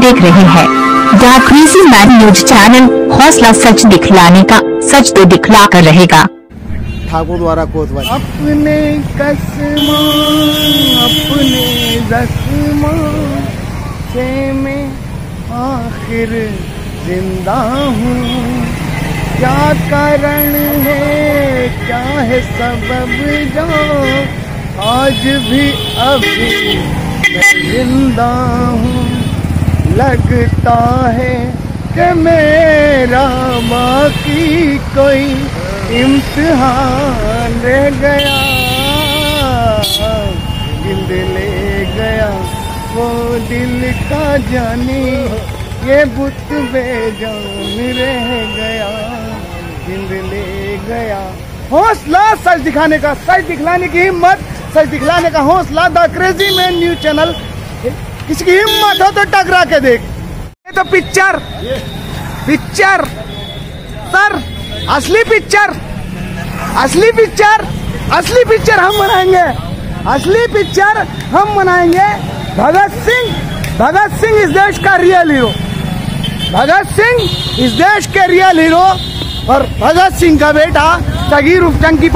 देख रहे हैं the crazy man news channel. हौसला सच दिखलाने का, सच तो दिखला कर रहेगा। ठाकुर द्वारा कोतवाली। अपने कसमों अपने जख्मों से मैं आखिर जिंदा हूँ। क्या कारण है, क्या है सबब जो आज भी अभी मैं जिंदा हूँ। लगता है कि मेरा बाकी कोई इम्तिहान रह गया। दिल ले गया वो दिल का जानी, ये बुत बेजान रह गया। दिल ले गया। हौसला सच दिखाने का, सच दिखलाने की हिम्मत, सच दिखलाने का हौसला। The crazy man news channel. किसी की हिम्मत हो तो टकरा के देख। ये तो पिक्चर सर, असली पिक्चर हम बनाएंगे। असली पिक्चर हम बनाएंगे। भगत सिंह इस देश का रियल हीरो। भगत सिंह इस देश के रियल हीरो। और भगत सिंह का बेटा सगीर उर्फ चंकी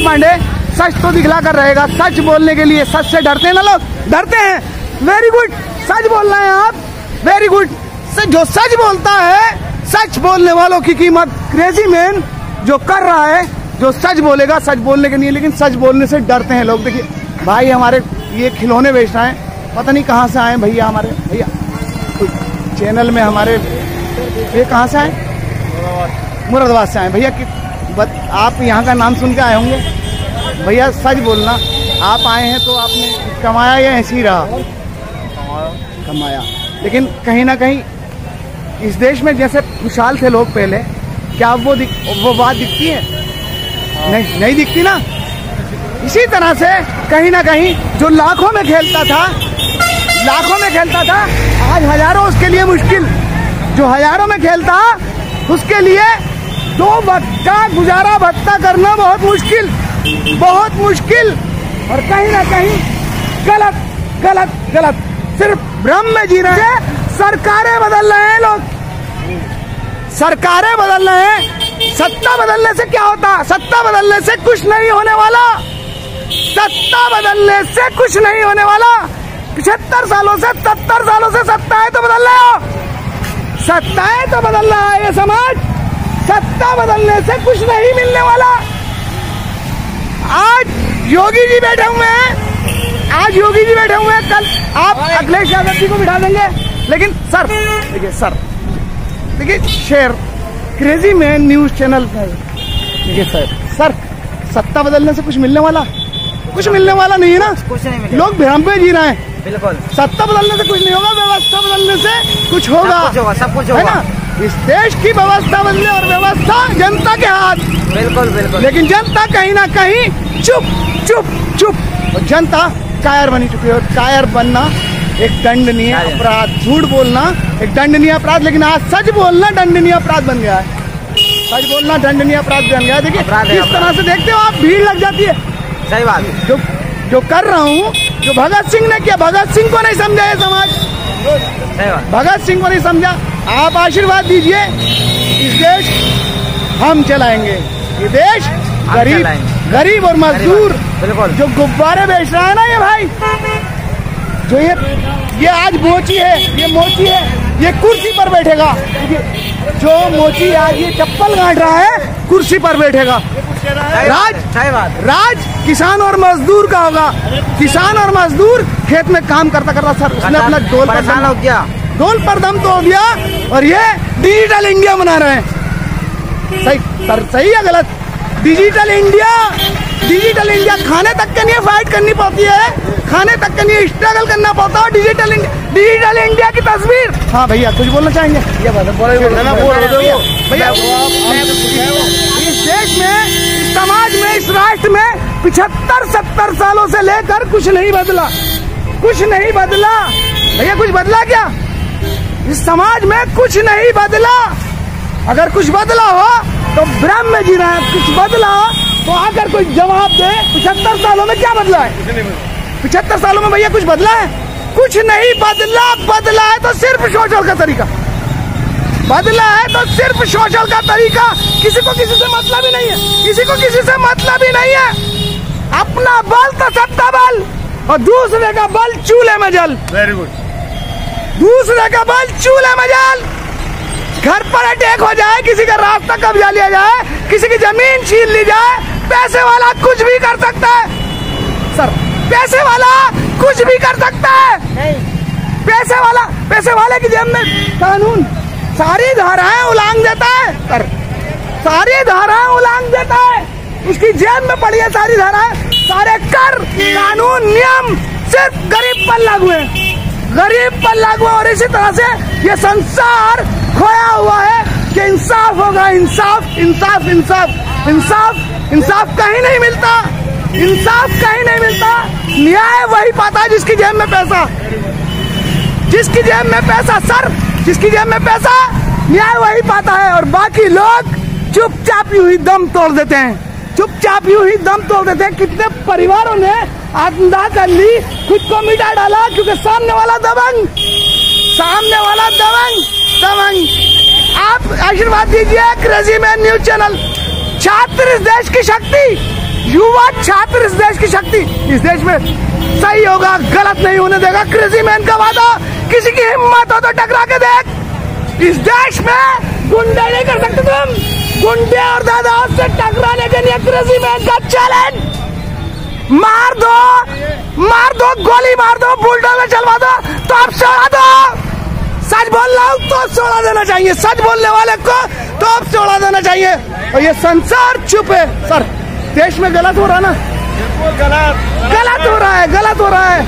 पांडे सच तो दिखला कर रहेगा। सच बोलने के लिए, सच से डरते हैं ना लोग, डरते हैं। वेरी गुड, सच बोलना है आप, वेरी गुड। जो सच बोलता है, सच बोलने वालों की कीमत क्रेजी मैन जो कर रहा है, जो सच बोलेगा, सच बोलने के लिए, लेकिन सच बोलने से डरते हैं लोग। देखिए भाई, हमारे ये खिलौने बेच रहे हैं, पता नहीं कहाँ से आए भैया। हमारे भैया चैनल में हमारे ये कहाँ से आए? मुरादाबाद से आए भैया। आप यहाँ का नाम सुन के आए होंगे भैया। सच बोलना, आप आए हैं तो आपने कमाया या ऐसे ही रहा? कमाया। लेकिन कहीं ना कहीं इस देश में जैसे खुशहाल थे लोग पहले, क्या वो बात दिखती है? नहीं दिखती ना। इसी तरह से कहीं ना कहीं जो लाखों में खेलता था, आज हजारों उसके लिए मुश्किल। जो हजारों में खेलता उसके लिए 2 वक्त का गुजारा भत्ता करना बहुत मुश्किल। और कहीं ना कहीं गलत सिर्फ भ्रम में जी रहे हैं। सरकारें बदल रहे हैं लोग, सरकारें बदल रहे हैं। सत्ता बदलने से क्या होता? सत्ता बदलने से कुछ नहीं होने वाला। 75 सालों से 70 सालों से सत्ताएं तो बदल रहे हो। सत्ताएं तो बदल रहा है ये समाज। सत्ता बदलने से कुछ नहीं मिलने वाला। आज योगी जी बैठे हुए हैं, कल आप अखिलेश यादव जी को बिठा देंगे। लेकिन सर देखिए share crazy man news channel. देखिए सर, सत्ता बदलने से कुछ मिलने वाला नहीं है ना। कुछ नहीं मिलेगा। लोग भ्रम पे जी रहे हैं। बिल्कुल, सत्ता बदलने से कुछ नहीं होगा, व्यवस्था बदलने से कुछ होगा। सब कुछ होगा है ना। इस देश की व्यवस्था बदले और व्यवस्था जनता के हाथ। बिल्कुल। लेकिन जनता कहीं ना कहीं चुप। और जनता कायर बनी चुकी है। और कायर बनना एक दंडनीय अपराध। झूठ बोलना एक दंडनीय अपराध, लेकिन आज सच बोलना दंडनीय अपराध बन गया है। देखिए किस तरह से देखते हो आप, भीड़ लग जाती है। सही बात। जो कर रहा हूँ, जो भगत सिंह ने किया, भगत सिंह को नहीं समझा ये समाज। भगत सिंह को नहीं समझा। आप आशीर्वाद दीजिए, इस देश हम चलाएंगे। ये देश गरीब और मजदूर जो गुब्बारे बेच रहा है ना ये भाई, जो ये आज मोची है, ये कुर्सी पर बैठेगा। जो मोची आज ये चप्पल गांठ रहा है, कुर्सी पर बैठेगा। राज किसान और मजदूर का होगा। किसान और मजदूर खेत में काम करता सर, उसने अपना डोल पर दम तो हो गया। और ये डिजिटल इंडिया बना रहे हैं। सही है गलत? डिजिटल इंडिया खाने तक के लिए फाइट करनी पड़ती है, खाने तक के लिए स्ट्रगल करना पड़ता है। डिजिटल इंडिया की तस्वीर। हाँ भैया, कुछ बोलना चाहेंगे? भैया इस देश में, इस समाज में, इस राष्ट्र में 75-70 सालों से लेकर कुछ नहीं बदला। भैया कुछ बदला क्या? इस समाज में कुछ नहीं बदला। अगर कुछ बदला हो तो भ्रम में जीना है। कुछ बदला तो आकर कोई जवाब दे। 75 सालों में क्या बदला है? 75 सालों में भैया कुछ बदला है? कुछ नहीं बदला, बदला है तो सिर्फ शोषण का तरीका, बदला है तो सिर्फ शोषण का तरीका। किसी को किसी से मतलब ही नहीं है, किसी को किसी से मतलब ही नहीं है। अपना बल तो सत्ता बल और दूसरे का बल चूल्हे में जल। Very good. दूसरे का बल चूल्हे में जल। घर पर अटैक हो जाए, किसी का रास्ता कब्जा लिया जाए, किसी की जमीन छीन ली जाए, पैसे वाला कुछ भी कर सकता है सर, पैसे वाला कुछ भी कर सकता है। नहीं, पैसे वाले की जेब में कानून सारी धाराएं उलांग देता है सर, सारी धाराएं उलांग देता है। उसकी जेब में पड़ी है सारी धाराएं, सारे कर कानून नियम सिर्फ गरीब पर लागू है, गरीब पर लागू है। और इसी तरह से ये संसार खोया हुआ है कि इंसाफ होगा, इंसाफ इंसाफ इंसाफ इंसाफ इंसाफ कहीं नहीं मिलता, इंसाफ कहीं नहीं मिलता। न्याय वही पाता है जिसकी जेब में पैसा, जिसकी जेब में पैसा सर, जिसकी जेब में पैसा, न्याय वही पाता है। और बाकी लोग चुपचाप यूं ही दम तोड़ देते हैं, चुपचाप यूं ही दम तोड़ देते हैं। कितने परिवारों ने आत्मदाह कर ली, खुद को मिटा डाला क्योंकि सामने वाला दबंग, सामने वाला दबंग दबंग। आप आशीर्वाद दीजिए क्रेजी मैन न्यूज चैनल। छात्र इस देश की शक्ति, युवा छात्र इस देश की शक्ति। इस देश में सही होगा, गलत नहीं होने देगा, क्रेजी मैन का वादा। किसी की हिम्मत हो तो टकरा के देख। इस देश में गुंडे नहीं कर सकते तुम, गुंडे और दादाओं से टकराने के लिए क्रेजी मैन का चैलेंज। मार दो, गोली मार दो, बुलडोजर चलवा दो, तो आप छोड़ा दो। सच बोल रहा हूँ तो छोड़ा देना चाहिए, सच बोलने वाले को तो अब छोड़ा देना चाहिए। और ये संसार चुप है सर। देश में गलत हो रहा ना, गलत हो रहा है, गलत हो रहा है।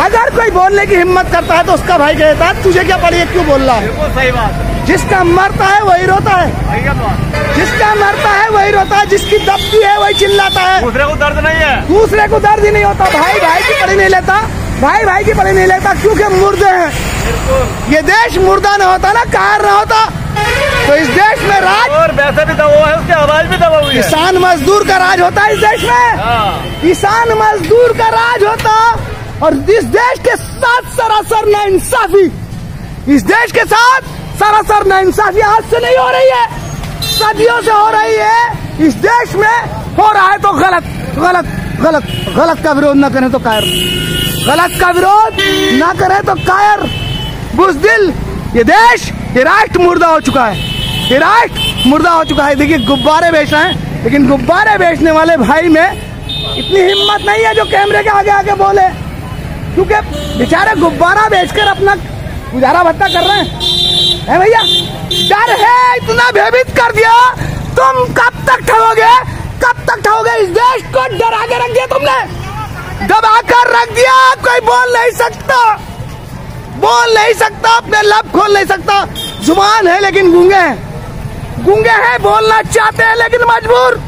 अगर कोई बोलने की हिम्मत करता है तो उसका भाई कहता है तुझे क्या पड़ी है, क्यों बोल रहा है। सही बात। जिसका मरता है वही रोता है, जिसका मरता है वही रोता है, जिसकी दबती है वही चिल्लाता है। दूसरे को दर्द नहीं है, दूसरे को दर्द ही नहीं होता। भाई भाई की पड़ी नहीं लेता, भाई भाई की पड़ी नहीं लेता, क्योंकि मुर्दे हैं। ये देश मुर्दा न होता ना, कायर न होता तो इस देश में राज, और वैसे भी दबा है, उसकी आवाज भी दबा हुई है। किसान मजदूर का राज होता है इस देश में, किसान मजदूर का राज होता। और इस देश के साथ सरासर नाइंसाफी, इस देश के साथ सरासर नाइंसाफी आज से नहीं हो रही है, सदियों से हो रही है। इस देश में हो रहा है तो गलत गलत गलत, गलत का विरोध न करें तो कायर, गलत का विरोध न करें तो कायर, बुज़दिल। ये देश, ये राष्ट्र मुर्दा हो चुका है, ये राष्ट्र मुर्दा हो चुका है। देखिए गुब्बारे बेच रहे हैं, लेकिन गुब्बारे बेचने वाले भाई में इतनी हिम्मत नहीं है जो कैमरे के आगे आगे बोले, क्योंकि बेचारे गुब्बारा बेचकर अपना गुजारा भत्ता कर रहे हैं भैया। डर है, इतना भयभीत कर दिया। तुम कब तक ठगोगे, कब तक ठगोगे। इस देश को डरा के रख दिया तुमने, दबा कर रख दिया। कोई बोल नहीं सकता, बोल नहीं सकता, अपने लब खोल नहीं सकता। जुबान है लेकिन गूंगे हैं, गूंगे हैं, बोलना चाहते हैं लेकिन मजबूर,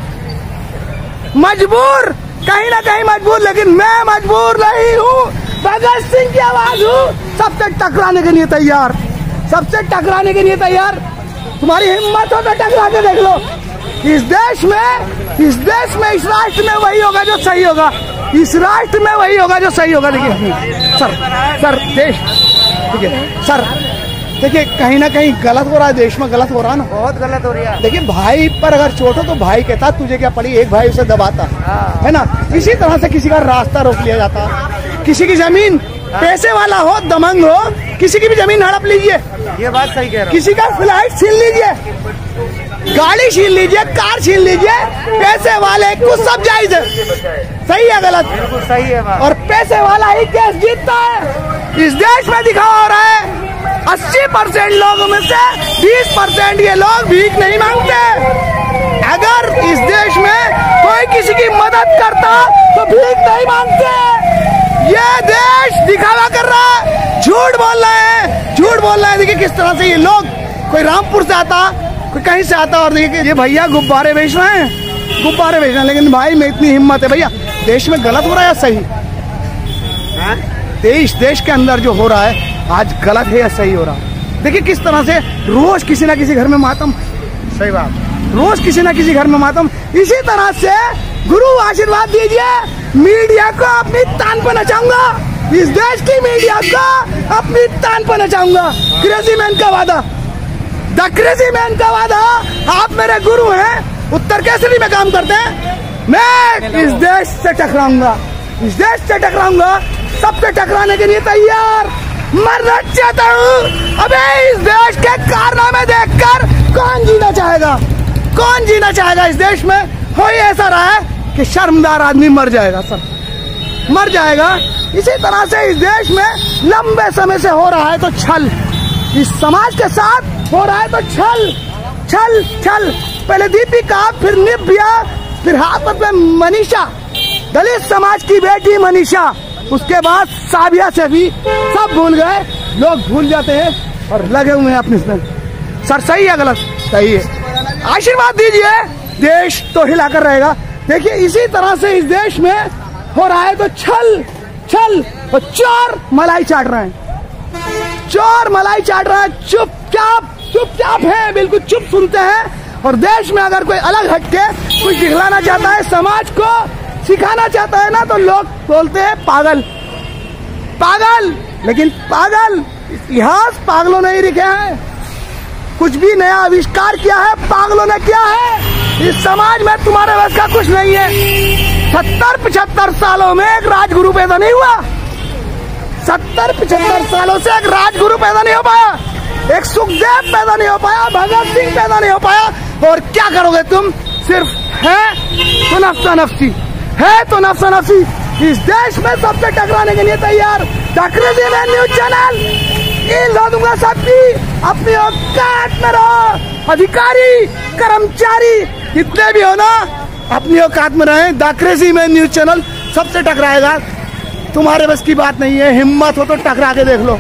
मजबूर कहीं ना कहीं मजबूर। लेकिन मैं मजबूर नहीं हूँ, भगत सिंह की आवाज हूँ, सबसे टकराने के लिए तैयार, सबसे टकराने के लिए तैयार। तुम्हारी हिम्मत हो तो टकरा के देख लो। इस देश में, इस देश में, इस राष्ट्र में वही होगा जो सही होगा, इस राष्ट्र में वही होगा जो सही होगा। देखिए सर देश, ठीक है सर, देखिए कहीं ना कहीं गलत हो रहा है, देश में गलत हो रहा है ना, बहुत गलत हो रही है। देखिए भाई पर अगर चोट हो तो भाई कहता तुझे क्या पड़ी, एक भाई उसे दबाता है ना। इसी तरह से किसी का रास्ता रोक लिया जाता, किसी की जमीन, पैसे वाला हो, दमंग हो, किसी की भी जमीन हड़प लीजिए, ये बात सही कह रहा हूं। किसी का फ्लाइट छीन लीजिए, गाड़ी छीन लीजिए, कार छीन लीजिए, पैसे वाले को सब जायज है। सही है गलत? बिल्कुल सही है बात। और पैसे वाला ही केस जीतता है। इस देश में दिखावा हो रहा है 80% लोगों में से 20% ये लोग भीख नहीं मांगते। अगर इस देश में कोई किसी की मदद करता तो भीख नहीं मांगते। ये देश दिखावा कर रहा है, झूठ बोल रहे हैं, झूठ बोल रहे हैं। देखिए किस तरह से ये लोग, कोई रामपुर से आता, कोई कहीं से आता, और देखिए ये भैया गुब्बारे बेच रहे हैं, गुब्बारे बेच रहे हैं। लेकिन भाई में इतनी हिम्मत है भैया, देश में गलत हो रहा है या सही? देश के अंदर जो हो रहा है आज गलत है या सही हो रहा है? देखिए किस तरह से रोज किसी ना किसी घर में मातम, सही बात, रोज किसी ना किसी घर में मातम। इसी तरह से गुरु आशीर्वाद दीजिए, मीडिया को अपनी तान पर नचाऊंगा, इस देश की मीडिया को अपनी तान पर नचाऊंगा। क्रेजी मैन का वादा, द क्रेजी मैन का वादा। आप मेरे गुरु हैं, उत्तर केसरी में काम करते हैं। मैं इस देश से टकराऊंगा, इस देश से टकराऊंगा, सबसे टकराने के लिए तैयार, मरना चाहता हूँ। अबे इस देश के कारनामे देखकर कौन जीना चाहेगा, कौन जीना चाहेगा इस देश में? हो ही ऐसा रहा है कि शर्मदार आदमी मर जाएगा, सर मर जाएगा। इसी तरह से इस देश में लंबे समय से हो रहा है तो छल, इस समाज के साथ हो रहा है तो छल छल छल। पहले दीपिका, फिर निव्या, फिर हाथ में मनीषा, दलित समाज की बेटी मनीषा, उसके बाद साबिया से भी सब भूल गए। लोग भूल जाते हैं और लगे हुए हैं अपने इसमें। सर सही है गलत? सही है। आशीर्वाद दीजिए, देश तो हिलाकर रहेगा। देखिए इसी तरह से इस देश में हो रहा है तो छल छल, और चोर मलाई चाट रहे हैं, चोर मलाई चाट रहे हैं। चुपचाप चुपचाप है, बिल्कुल चुप सुनते हैं। और देश में अगर कोई अलग हटके कुछ दिखलाना चाहता है, समाज को सिखाना चाहता है ना, तो लोग बोलते हैं पागल पागल। लेकिन पागल, इतिहास पागलों ने ही लिखे हैं। कुछ भी नया आविष्कार किया है पागलों ने किया है। इस समाज में तुम्हारे बस का कुछ नहीं है। 70-75 सालों में एक राजगुरु पैदा नहीं हुआ। 70-75 सालों से एक राजगुरु पैदा नहीं हो पाया, एक सुखदेव पैदा नहीं हो पाया, भगत सिंह पैदा नहीं हो पाया। और क्या करोगे तुम? सिर्फ है तो नफ्सा नफ्सी, है तो नफ्सा नफ्सी। इस देश में सबसे टकराने के लिए तैयार। The crazy man news channel ला दूंगा सबकी, अपनी औकात में रहो। अधिकारी कर्मचारी जितने भी हो ना, अपनी औकात में रहे। The crazy man news channel सबसे टकराएगा। तुम्हारे बस की बात नहीं है, हिम्मत हो तो टकरा के देख लो।